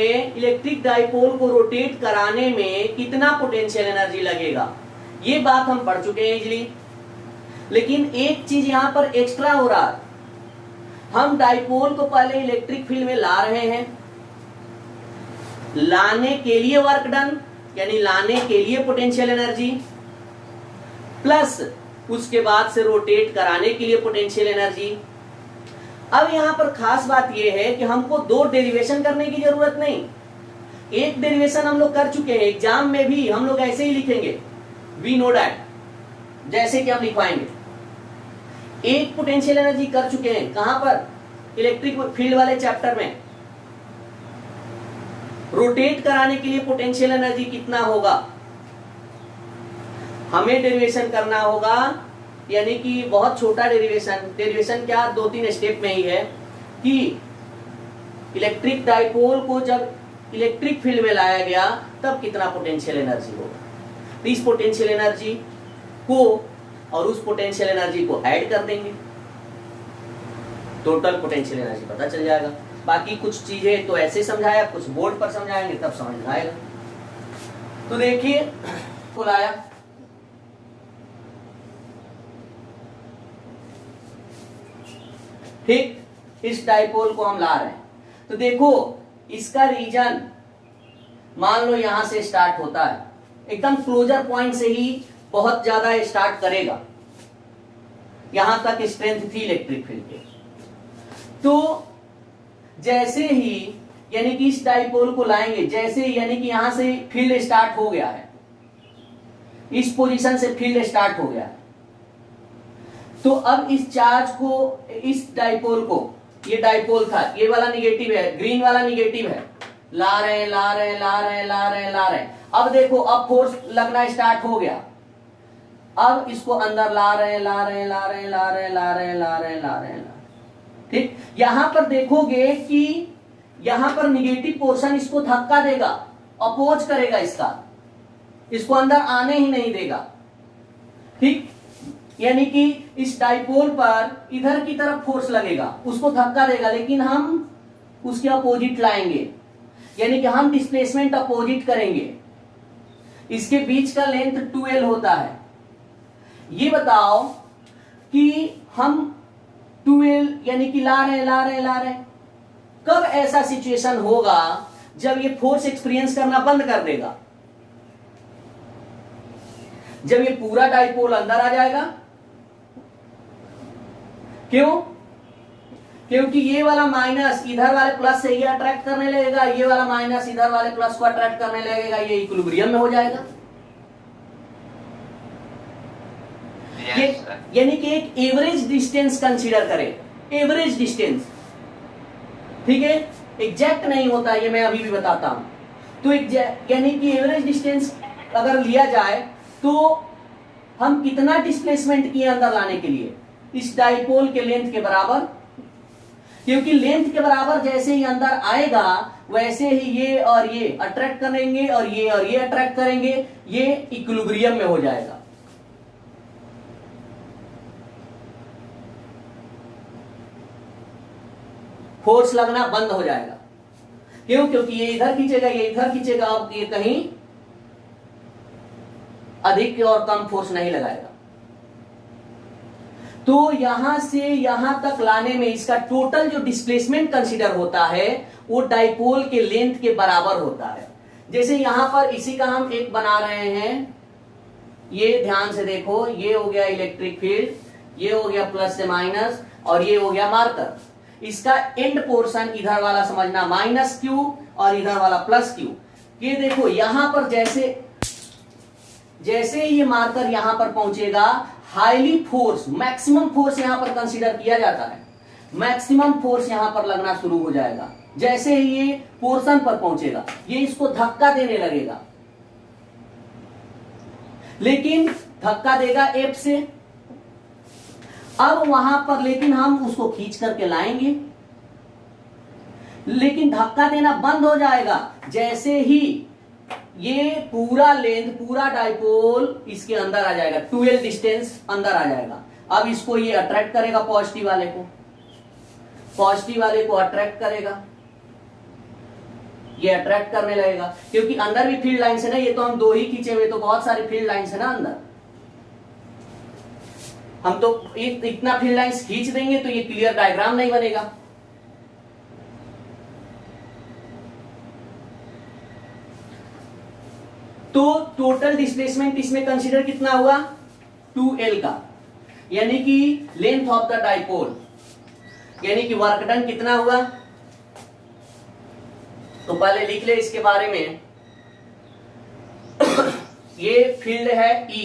Electric dipole को rotate कराने में कितना पोटेंशियल एनर्जी लगेगा, ये बात हम पढ़ चुके हैं इजली। लेकिन एक चीज यहां पर एक्स्ट्रा हो रहा है, हम डाइपोल को पहले इलेक्ट्रिक फील्ड में ला रहे हैं, लाने के लिए वर्क डन यानी लाने के लिए पोटेंशियल एनर्जी, प्लस उसके बाद से रोटेट कराने के लिए पोटेंशियल एनर्जी। अब यहां पर खास बात यह है कि हमको दो डेरिवेशन करने की जरूरत नहीं, एक डेरिवेशन हम लोग कर चुके हैं। एग्जाम में भी हम लोग ऐसे ही लिखेंगे, वी नो दैट, जैसे कि हम लिखवाएंगे। एक पोटेंशियल एनर्जी कर चुके हैं, कहां पर, इलेक्ट्रिक फील्ड वाले चैप्टर में। रोटेट कराने के लिए पोटेंशियल एनर्जी कितना होगा, हमें डेरिवेशन करना होगा, यानी कि बहुत छोटा डेरिवेशन क्या 2-3 स्टेप में ही है कि इलेक्ट्रिक डाइपोल को जब इलेक्ट्रिक फील्ड में लाया गया तब कितना पोटेंशियल एनर्जी होगा। इस पोटेंशियल एनर्जी को और उस पोटेंशियल एनर्जी को ऐड कर देंगे, टोटल पोटेंशियल एनर्जी पता चल जाएगा। बाकी कुछ चीजें तो ऐसे समझाया, कुछ बोर्ड पर समझाएंगे तब समझ आएगा। तो देखिए को लाया, ठीक, इस डाइपोल को हम ला रहे हैं। तो देखो इसका रीजन मान लो यहां से स्टार्ट होता है, एकदम क्लोजर पॉइंट से ही बहुत ज्यादा स्टार्ट करेगा, यहां तक स्ट्रेंथ थी इलेक्ट्रिक फील्ड के। तो जैसे ही यानी कि इस डाइपोल को लाएंगे, जैसे यानी कि यहां से फील्ड स्टार्ट हो गया है, इस पोजीशन से फील्ड स्टार्ट हो गया है, तो अब इस चार्ज को, इस डाइपोल को, ये डाइपोल था, ये वाला निगेटिव है, ग्रीन वाला निगेटिव है, ला रहे हैं ला रहे हैं ला रहे हैं ला रहे हैं ला रहे हैं। अब देखो अब फोर्स लगना स्टार्ट हो गया, अब इसको अंदर ला रहे हैं ला रहे हैं ला रहे हैं ला रहे हैं ला रहे हैं ला रहे हैं ला रहे हैं, ठीक। यहां पर देखोगे कि यहां पर निगेटिव पोर्शन इसको धक्का देगा, अपोज करेगा, इसको अंदर आने ही नहीं देगा, ठीक। यानी कि इस डाइपोल पर इधर की तरफ फोर्स लगेगा, उसको धक्का देगा, लेकिन हम उसके अपोजिट लाएंगे, यानी कि हम डिस्प्लेसमेंट अपोजिट करेंगे। इसके बीच का लेंथ 2L होता है। ये बताओ कि हम 2L यानी कि ला रहे हैं ला रहे हैं ला रहे हैं, कब ऐसा सिचुएशन होगा जब ये फोर्स एक्सपीरियंस करना बंद कर देगा, जब ये पूरा डाइपोल अंदर आ जाएगा। क्यों? क्योंकि ये वाला माइनस इधर वाले प्लस से ये अट्रैक्ट करने लगेगा, ये वाला माइनस इधर वाले प्लस को अट्रैक्ट करने लगेगा, ये इक्विलिब्रियम में हो जाएगा। यानी कि एक एवरेज डिस्टेंस कंसीडर करें, एवरेज डिस्टेंस, ठीक है, एग्जैक्ट नहीं होता, ये मैं अभी भी बताता हूं। तो यानी कि एवरेज डिस्टेंस अगर लिया जाए तो हम कितना डिस्प्लेसमेंट किए अंदर लाने के लिए, इस डाइपोल के लेंथ के बराबर, क्योंकि लेंथ के बराबर जैसे ही अंदर आएगा वैसे ही ये और ये अट्रैक्ट करेंगे और ये अट्रैक्ट करेंगे, ये इक्विलिब्रियम में हो जाएगा। फोर्स लगना बंद हो जाएगा। क्यों? क्योंकि ये इधर खींचेगा, ये इधर खींचेगा, अब ये कहीं अधिक और कम फोर्स नहीं लगाएगा। तो यहां से यहां तक लाने में इसका टोटल जो डिस्प्लेसमेंट कंसीडर होता है वो डाइपोल के लेंथ के बराबर होता है। जैसे यहां पर इसी का हम एक बना रहे हैं, ये ध्यान से देखो, ये हो गया इलेक्ट्रिक फील्ड, ये हो गया प्लस से माइनस, और ये हो गया मार्कर। इसका एंड पोर्शन इधर वाला समझना माइनस क्यू और इधर वाला प्लस क्यू। ये देखो यहां पर जैसे ये मार्कर यहां पर पहुंचेगा, हाईली फोर्स, मैक्सिमम फोर्स यहां पर कंसीडर किया जाता है, मैक्सिमम फोर्स यहां पर लगना शुरू हो जाएगा। जैसे ही ये पोर्शन पर पहुंचेगा ये इसको धक्का देने लगेगा, लेकिन धक्का देगा एफ से। अब वहां पर लेकिन हम उसको खींच करके लाएंगे, लेकिन धक्का देना बंद हो जाएगा जैसे ही ये पूरा लेंथ, पूरा डाइपोल इसके अंदर आ जाएगा, 2L डिस्टेंस अंदर आ जाएगा। अब इसको ये अट्रैक्ट करेगा, पॉजिटिव वाले को अट्रैक्ट करेगा, ये अट्रैक्ट करने लगेगा, क्योंकि अंदर भी फील्ड लाइंस है ना, ये तो हम दो ही खींचे हुए, तो बहुत सारी फील्ड लाइंस है ना अंदर। हम तो इतना फील्ड लाइंस खींच देंगे तो ये क्लियर डायग्राम नहीं बनेगा। तो टोटल डिस्प्लेसमेंट इसमें कंसीडर कितना हुआ, 2L का, यानी कि लेंथ ऑफ द डाइपोल, यानी कि वर्क डन कितना हुआ। तो पहले लिख ले इसके बारे में। ये फील्ड है E,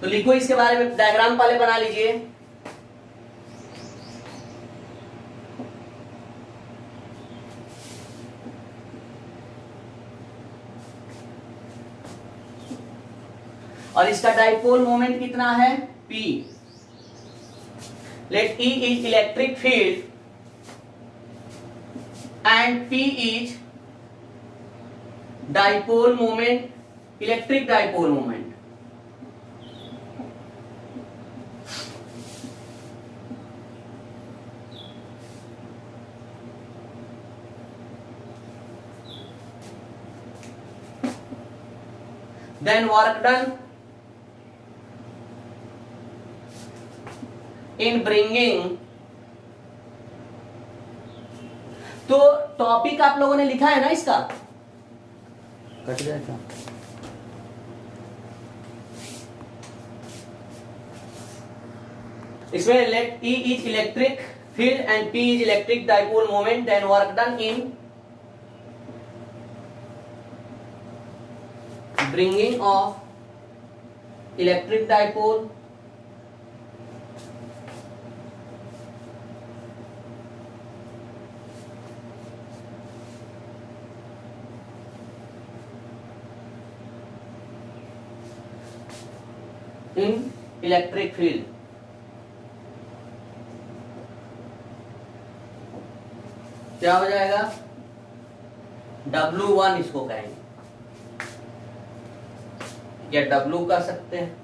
तो लिखो इसके बारे में, डायग्राम पहले बना लीजिए। और इसका डाइपोल मोमेंट कितना है, P। Let E is electric field and P is dipole moment, electric dipole moment. Then work done in bringing, तो टॉपिक आप लोगों ने लिखा है ना इसका, कट गया क्या? इसमें late E is electric field and P is electric dipole moment, then work done in bringing of electric dipole in electric field। क्या हो जाएगा, W1 इसको कहेंगे, या W कर सकते हैं।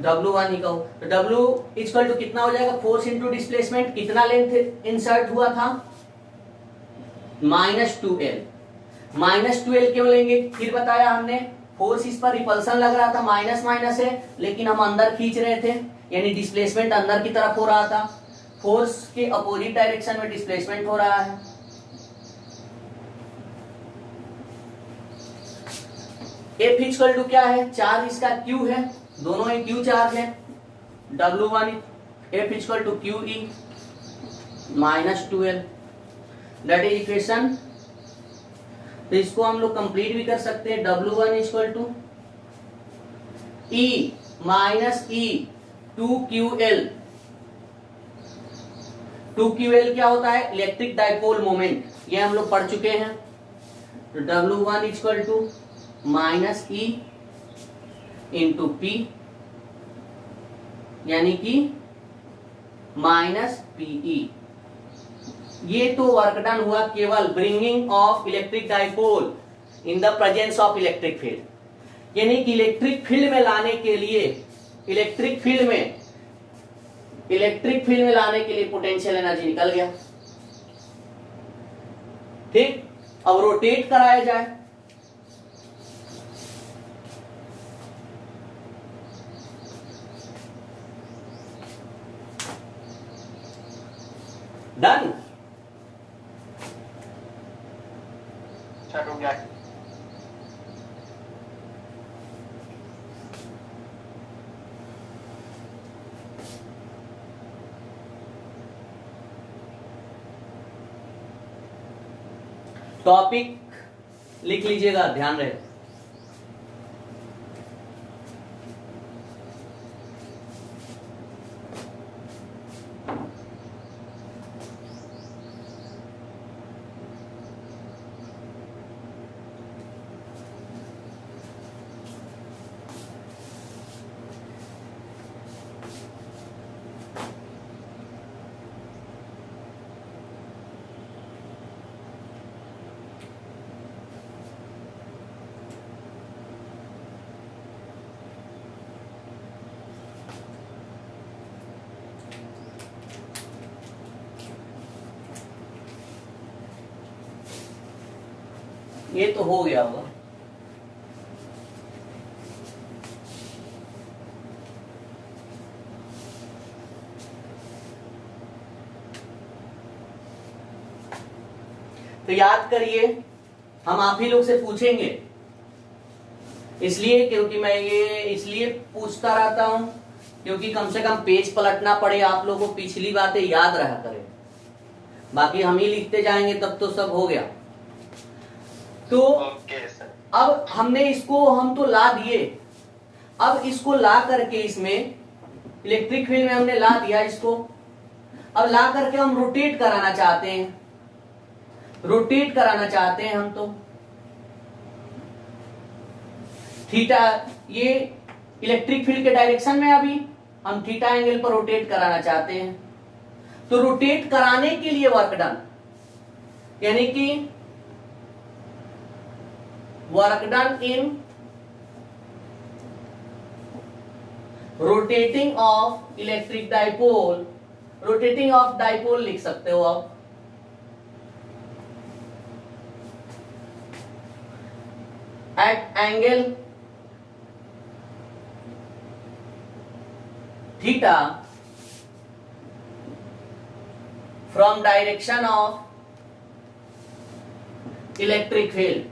W1 ही कहो, तो W इक्वल टू कितना हो जाएगा, फोर्स इंटू डिस्प्लेसमेंट, कितना लेंथ इंसर्ट हुआ था, -2L। -2L क्यों लेंगे, फिर बताया हमने, फोर्स इस पर रिपल्सन लग रहा था, माइनस माइनस है, लेकिन हम अंदर खींच रहे थे, यानी डिस्प्लेसमेंट अंदर की तरफ हो रहा था, फोर्स के अपोजिट डायरेक्शन में डिस्प्लेसमेंट हो रहा है। F इक्वल टू क्या है, चार्ज इसका Q है, दोनों ही Q चार्ज है, W1 F equal to QE -2L, that is equation. तो इसको हम लोग कंप्लीट भी कर सकते हैं, W1 equal to E minus E 2QL। 2QL क्या होता है, इलेक्ट्रिक डाइपोल मोमेंट, ये हम लोग पढ़ चुके हैं। तो W1 equal to -E into P, यानी कि -PE। ये तो वर्क डन हुआ केवल bringing of electric dipole in the presence of electric field, यानी कि इलेक्ट्रिक फील्ड में लाने के लिए, इलेक्ट्रिक फील्ड में लाने के लिए पोटेंशियल एनर्जी निकल गया। ठीक, अब रोटेट कराया जाए, डन, हो गया। टॉपिक लिख लीजिएगा, ध्यान रहे। ये तो हो गया होगा। तो याद करिए, हम आप ही लोग से पूछेंगे, इसलिए क्योंकि मैं ये इसलिए पूछता रहता हूं क्योंकि कम से कम पेज पलटना पड़े, आप लोगों को पिछली बातें याद रहा करें। बाकी हम ही लिखते जाएंगे तब तो सब हो गया। तो अब हमने इसको हम तो ला दिए, अब इसको ला करके इसमें इलेक्ट्रिक फील्ड में हमने ला दिया इसको, अब ला करके हम रोटेट कराना चाहते हैं, रोटेट कराना चाहते हैं हम तो थीटा, ये इलेक्ट्रिक फील्ड के डायरेक्शन में अभी हम थीटा एंगल पर रोटेट कराना चाहते हैं। तो रोटेट कराने के लिए वर्क डन, यानी कि work done in rotating of electric dipole, rotating of dipole लिख सकते हो आप, at angle theta from direction of electric field.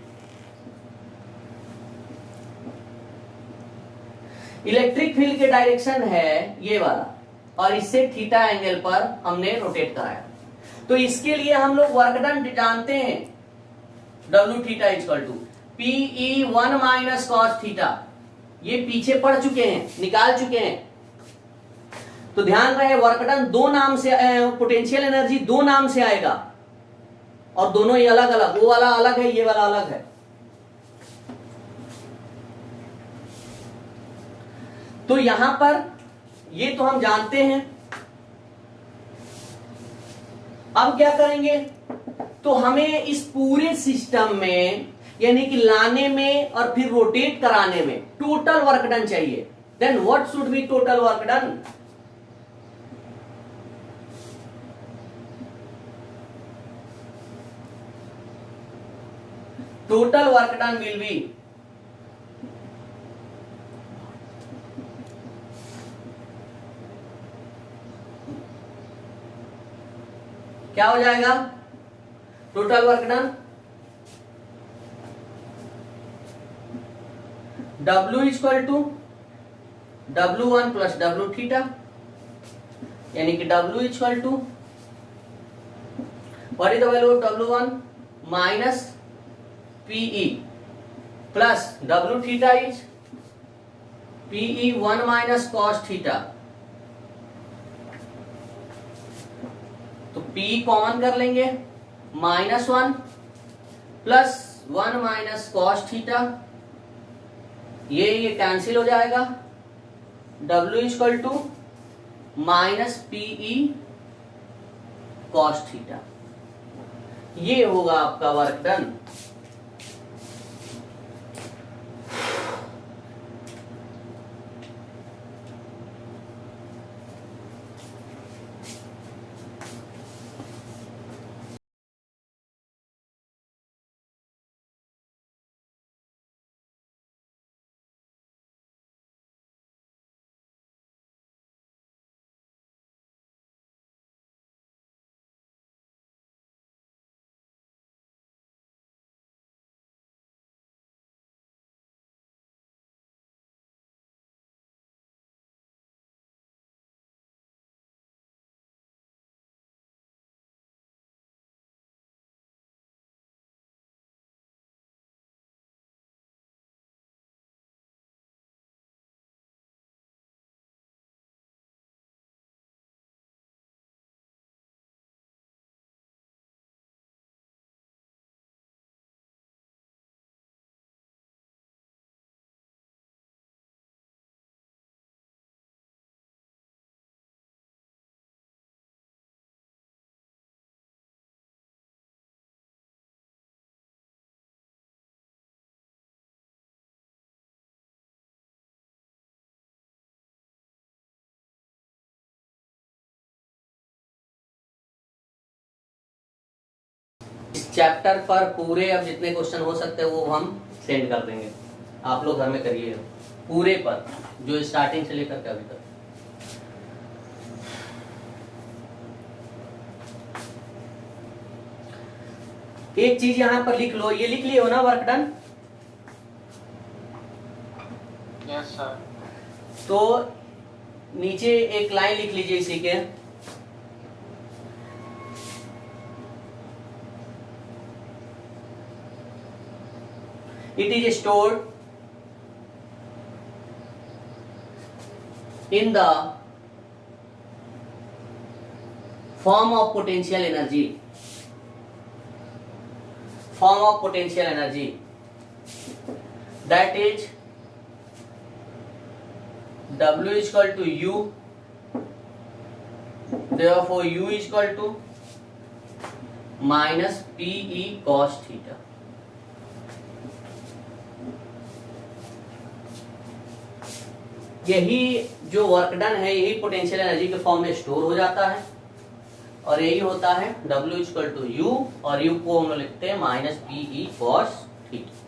Electric field के डायरेक्शन है ये वाला, और इससे थीटा एंगल पर हमने रोटेट कराया। तो इसके लिए हम लोग वर्क डन जानते हैं, W theta equal to PE 1 minus cos theta. ये पीछे पढ़ चुके हैं, निकाल चुके हैं। तो ध्यान रहे, वर्क डन दो नाम से, पोटेंशियल एनर्जी दो नाम से आएगा, और दोनों ही अलग अलग, वो वाला अलग है, ये वाला अलग है। तो यहां पर ये तो हम जानते हैं। अब क्या करेंगे, तो हमें इस पूरे सिस्टम में, यानी कि लाने में और फिर रोटेट कराने में टोटल वर्क डन चाहिए। Then what should be total work done? Total work done will be क्या हो जाएगा? Total work done W equal to W1 plus W theta, यानी कि W equal to what is the value of W1 minus PE plus W theta is PE 1 minus cos theta. तो P common कर लेंगे, -1 plus 1 minus cos theta, ये cancel हो जाएगा। W equal to minus PE cos theta. ये होगा आपका work done. Chapter पर पूरे अब जितने क्वेश्चन हो सकते हैं वो हम सेंड कर देंगे, आप लोग घर में करिए पूरे पर, जो स्टार्टिंग से लेकर के अभी तक। एक चीज यहां पर लिख लो, ये लिख लिए हो ना वर्क डन? Yes sir. तो नीचे एक लाइन लिख लीजिए इसी के, it is stored in the form of potential energy, that is W is equal to U, therefore U is equal to minus PE cos theta। यही जो वर्क डन है यही पोटेंशियल एनर्जी के फॉर्म में स्टोर हो जाता है, और यही होता है W इक्वल टू यू, और यू को हम लोग लिखते हैं minus PE cos theta.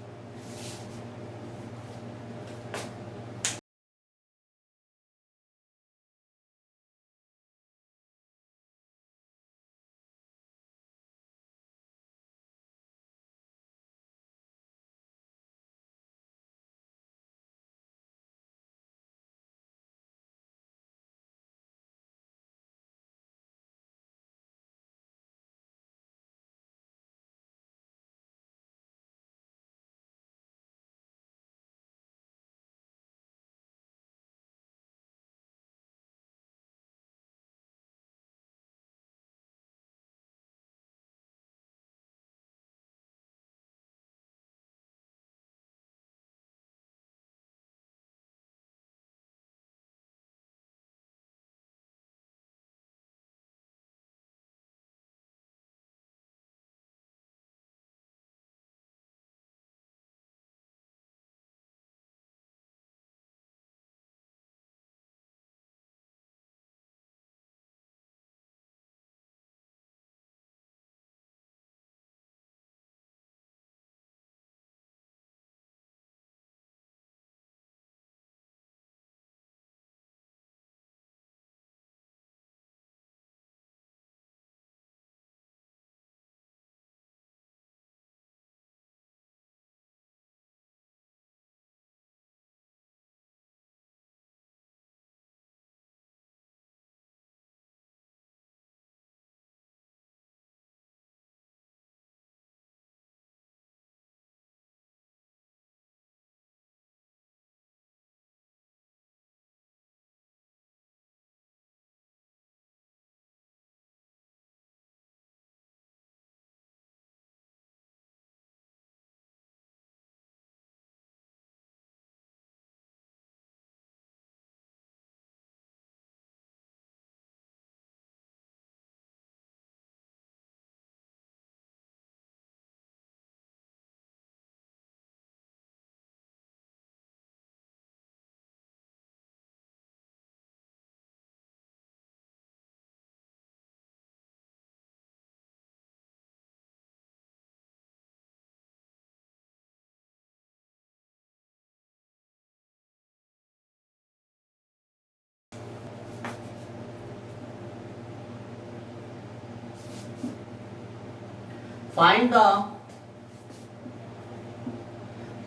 Find the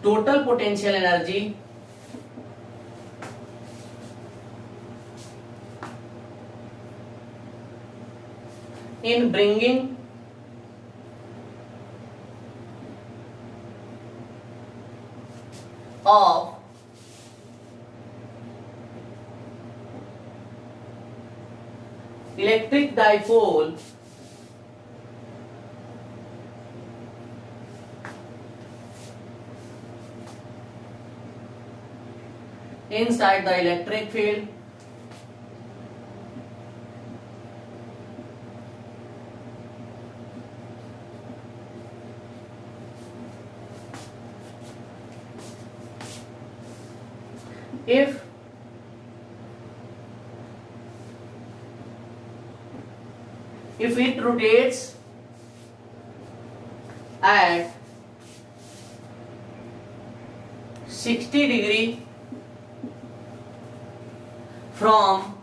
total potential energy in bringing of electric dipole inside the electric field if it rotates at 60 degree from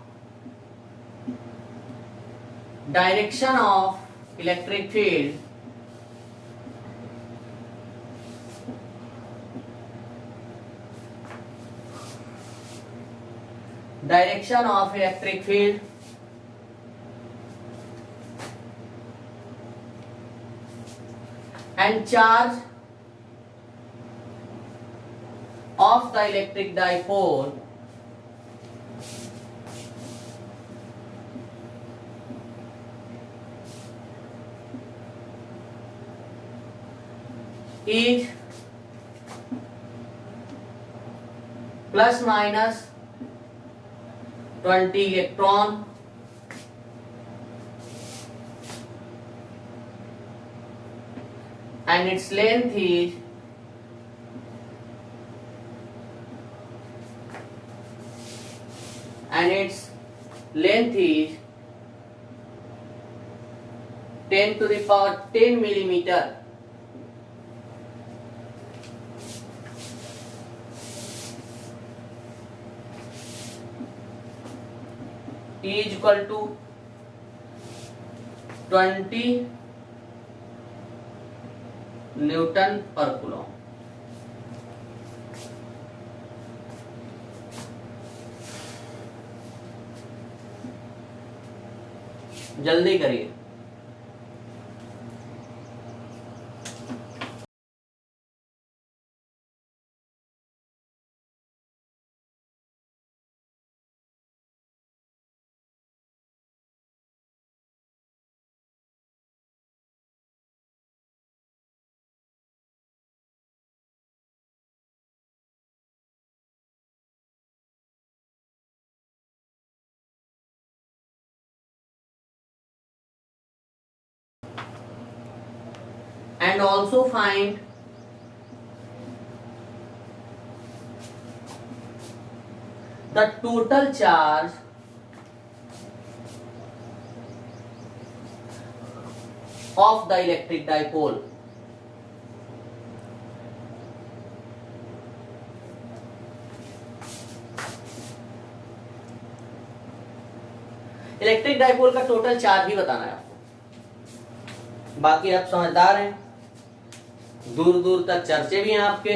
direction of electric field and charge of the electric dipole is plus minus 20 electron and its length is 10 to the power 10 millimeter. E is equal to 20 Newton पर coulomb. जल्दी करिए। And also find the total charge of the electric dipole. Electric dipole का total charge ही बताना है आपको। बाकी आप समझदार हैं, दूर दूर तक चर्चे भी हैं आपके।